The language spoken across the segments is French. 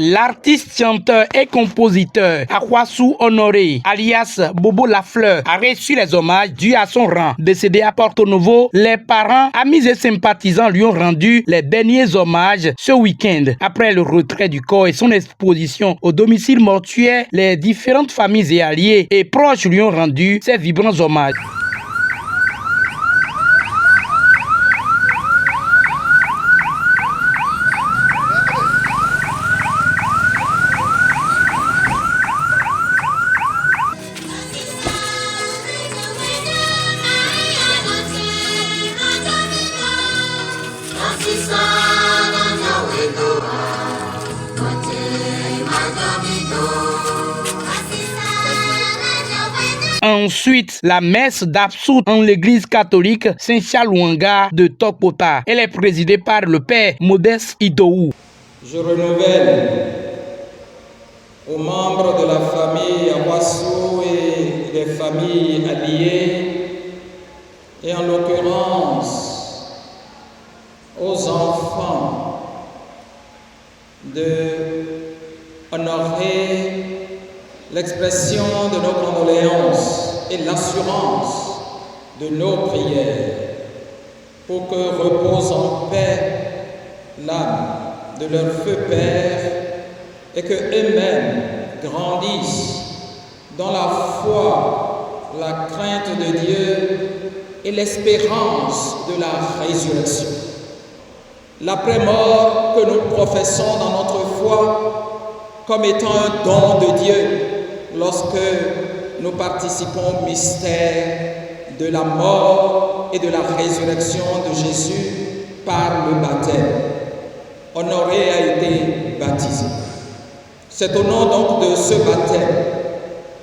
L'artiste, chanteur et compositeur Akwasu Honoré, alias Bobo Lafleur, a reçu les hommages dus à son rang. Décédé à Porto Novo, les parents, amis et sympathisants lui ont rendu les derniers hommages ce week-end. Après le retrait du corps et son exposition au domicile mortuaire, les différentes familles et alliés et proches lui ont rendu ces vibrants hommages. Ensuite, la messe d'absoute en l'église catholique Saint-Charles-Ouanga de Tokpota. Elle est présidée par le père Modeste Idowu. Je renouvelle aux membres de la famille Akwasu et des familles alliées, et en l'occurrence aux enfants, de honorer l'expression de nos condoléances et l'assurance de nos prières pour que repose en paix l'âme de leur feu Père et que eux-mêmes grandissent dans la foi, la crainte de Dieu et l'espérance de la résurrection. L'après-mort que nous professons dans notre foi comme étant un don de Dieu lorsque nous participons au mystère de la mort et de la résurrection de Jésus par le baptême. Honoré a été baptisé. C'est au nom donc de ce baptême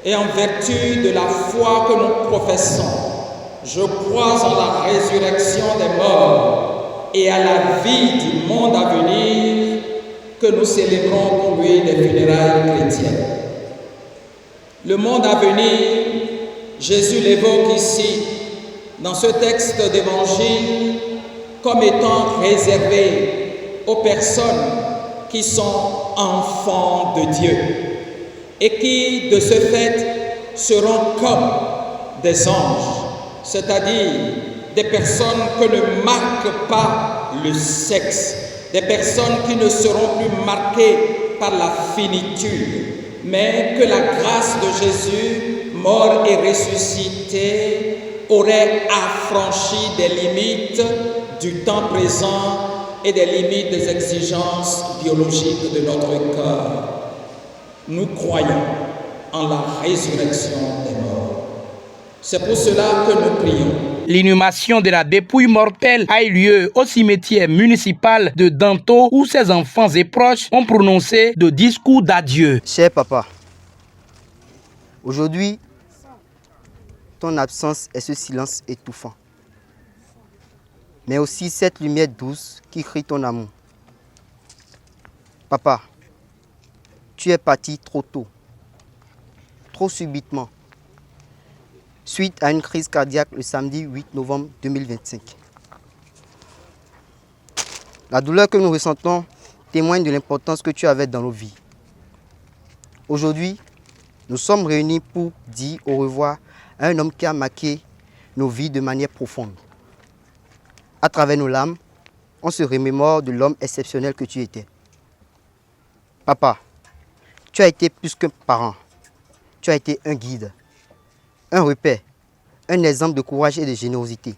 et en vertu de la foi que nous professons, je crois en la résurrection des morts et à la vie du monde à venir, que nous célébrons pour lui des funérailles chrétiennes. Le monde à venir, Jésus l'évoque ici, dans ce texte d'évangile, comme étant réservé aux personnes qui sont enfants de Dieu et qui, de ce fait, seront comme des anges, c'est-à-dire des personnes que ne marque pas le sexe, des personnes qui ne seront plus marquées par la finitude, mais que la grâce de Jésus, mort et ressuscité, aurait affranchi des limites du temps présent et des limites des exigences biologiques de notre corps. Nous croyons en la résurrection des morts. C'est pour cela que nous prions. L'inhumation de la dépouille mortelle a eu lieu au cimetière municipal de Danto où ses enfants et proches ont prononcé de discours d'adieu. Cher papa, aujourd'hui, ton absence est ce silence étouffant, mais aussi cette lumière douce qui crie ton amour. Papa, tu es parti trop tôt, trop subitement, suite à une crise cardiaque le samedi 8 novembre 2025. La douleur que nous ressentons témoigne de l'importance que tu avais dans nos vies. Aujourd'hui, nous sommes réunis pour dire au revoir à un homme qui a marqué nos vies de manière profonde. À travers nos larmes, on se remémore de l'homme exceptionnel que tu étais. Papa, tu as été plus qu'un parent. Tu as été un guide, un repère, un exemple de courage et de générosité.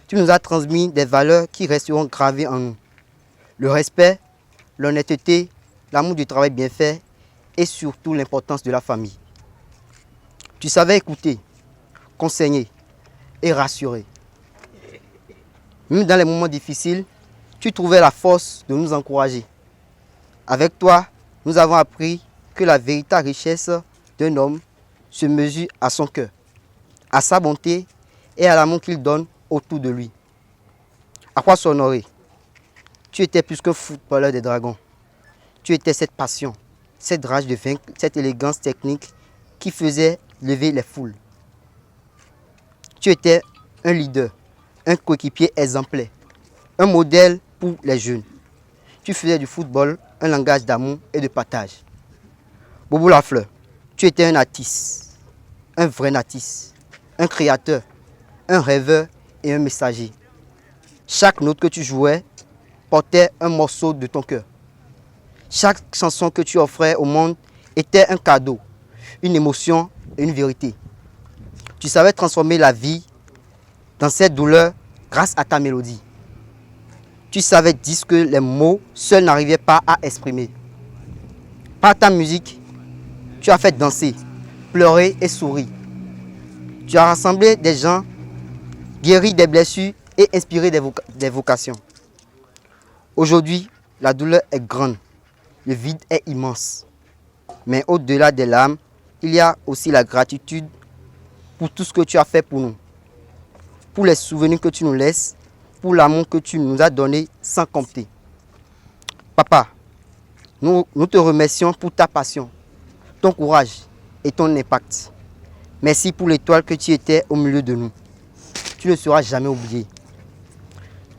Tu nous as transmis des valeurs qui resteront gravées en nous. Le respect, l'honnêteté, l'amour du travail bien fait et surtout l'importance de la famille. Tu savais écouter, conseiller et rassurer. Même dans les moments difficiles, tu trouvais la force de nous encourager. Avec toi, nous avons appris que la véritable richesse d'un homme se mesure à son cœur, à sa bonté et à l'amour qu'il donne autour de lui. Akwasu Honoré, tu étais plus qu'un footballeur des Dragons. Tu étais cette passion, cette rage de vaincre, cette élégance technique qui faisait lever les foules. Tu étais un leader, un coéquipier exemplaire, un modèle pour les jeunes. Tu faisais du football un langage d'amour et de partage. Bobo Lafleur, tu étais un artiste, un vrai artiste, un créateur, un rêveur et un messager. Chaque note que tu jouais portait un morceau de ton cœur. Chaque chanson que tu offrais au monde était un cadeau, une émotion et une vérité. Tu savais transformer la vie dans cette douleur grâce à ta mélodie. Tu savais dire ce que les mots seuls n'arrivaient pas à exprimer. Par ta musique, tu as fait danser, pleurer et sourire. Tu as rassemblé des gens, guéri des blessures et inspiré des vocations. Aujourd'hui, la douleur est grande, le vide est immense. Mais au-delà des larmes, il y a aussi la gratitude pour tout ce que tu as fait pour nous. Pour les souvenirs que tu nous laisses, pour l'amour que tu nous as donné sans compter. Papa, nous te remercions pour ta passion, ton courage et ton impact. Merci pour l'étoile que tu étais au milieu de nous. Tu ne seras jamais oublié.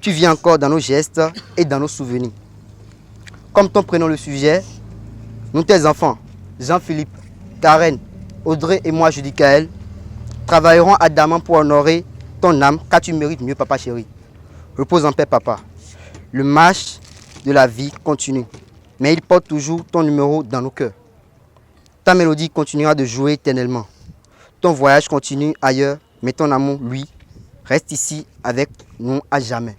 Tu vis encore dans nos gestes et dans nos souvenirs. Comme ton prénom le sujet, nous tes enfants, Jean-Philippe, Karen, Audrey et moi, Judy Kael, travaillerons ardemment pour honorer ton âme car tu mérites mieux, papa chéri. Repose en paix, papa. Le marche de la vie continue, mais il porte toujours ton numéro dans nos cœurs. Ta mélodie continuera de jouer éternellement. Ton voyage continue ailleurs, mais ton amour, lui, reste ici avec nous à jamais.